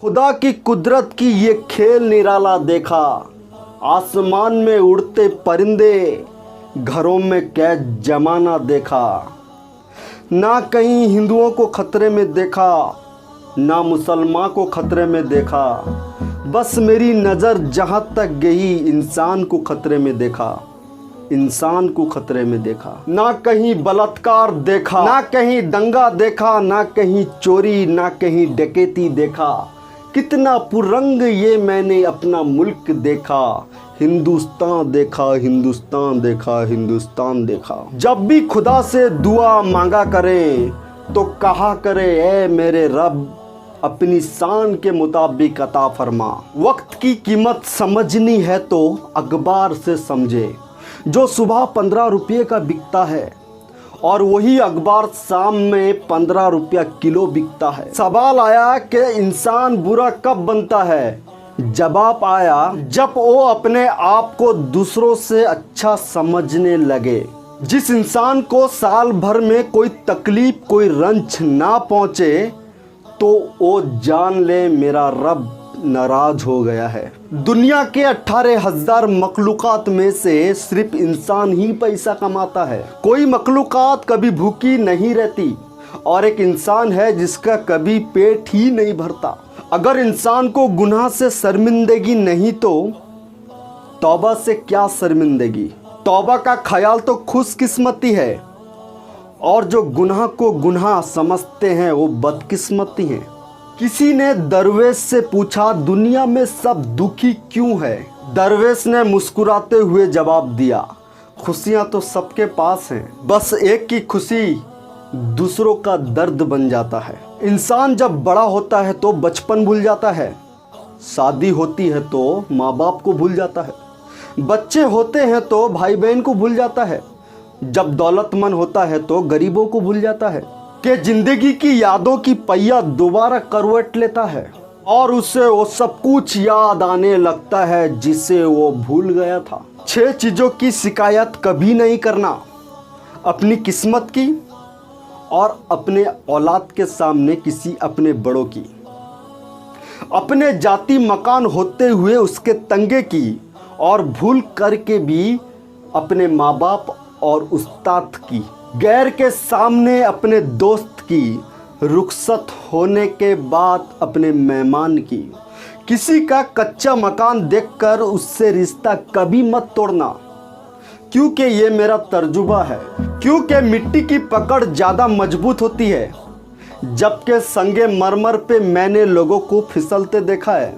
खुदा की कुदरत की ये खेल निराला देखा। आसमान में उड़ते परिंदे, घरों में कैद जमाना देखा। ना कहीं हिंदुओं को खतरे में देखा, ना मुसलमान को खतरे में देखा। बस मेरी नज़र जहाँ तक गई, इंसान को खतरे में देखा, इंसान को खतरे में देखा। ना कहीं बलात्कार देखा, ना कहीं दंगा देखा, ना कहीं चोरी, ना कहीं डकैती देखा। कितना पुरंग ये मैंने अपना मुल्क देखा। हिंदुस्तान देखा, हिंदुस्तान देखा, हिंदुस्तान देखा। जब भी खुदा से दुआ मांगा करें तो कहा करे, ऐ मेरे रब अपनी शान के मुताबिक अता फरमा। वक्त की कीमत समझनी है तो अखबार से समझे, जो सुबह 15 रुपये का बिकता है और वही अखबार शाम में 15 रुपया किलो बिकता है। सवाल आया कि इंसान बुरा कब बनता है? जवाब आया जब वो अपने आप को दूसरों से अच्छा समझने लगे। जिस इंसान को साल भर में कोई तकलीफ, कोई रंज ना पहुँचे तो वो जान ले मेरा रब नाराज हो गया है। दुनिया के 18,000 मखलूक़ात में से सिर्फ इंसान ही पैसा कमाता है। कोई मखलूक़ात कभी भूखी नहीं रहती और एक इंसान है जिसका कभी पेट ही नहीं भरता। अगर इंसान को गुनाह से शर्मिंदगी नहीं तो तौबा से क्या शर्मिंदगी? तौबा का ख्याल तो खुशकिस्मती है और जो गुनाह को गुनाह समझते हैं वो बदकिस्मती हैं। किसी ने दरवेश से पूछा, दुनिया में सब दुखी क्यों है? दरवेश ने मुस्कुराते हुए जवाब दिया, खुशियां तो सबके पास हैं, बस एक की खुशी दूसरों का दर्द बन जाता है। इंसान जब बड़ा होता है तो बचपन भूल जाता है, शादी होती है तो माँ बाप को भूल जाता है, बच्चे होते हैं तो भाई बहन को भूल जाता है, जब दौलतमंद होता है तो गरीबों को भूल जाता है। कि जिंदगी की यादों की पहिया दोबारा करवट लेता है और उसे वो सब कुछ याद आने लगता है जिसे वो भूल गया था। 6 चीज़ों की शिकायत कभी नहीं करना, अपनी किस्मत की और अपने औलाद के सामने किसी अपने बड़ों की, अपने जाति मकान होते हुए उसके तंगे की और भूल करके भी अपने माँ बाप और उस्ताद की, गैर के सामने अपने दोस्त की, रुखसत होने के बाद अपने मेहमान की। किसी का कच्चा मकान देखकर उससे रिश्ता कभी मत तोड़ना, क्योंकि ये मेरा तर्जुबा है। क्योंकि मिट्टी की पकड़ ज़्यादा मजबूत होती है, जबकि संगे मरमर पे मैंने लोगों को फिसलते देखा है।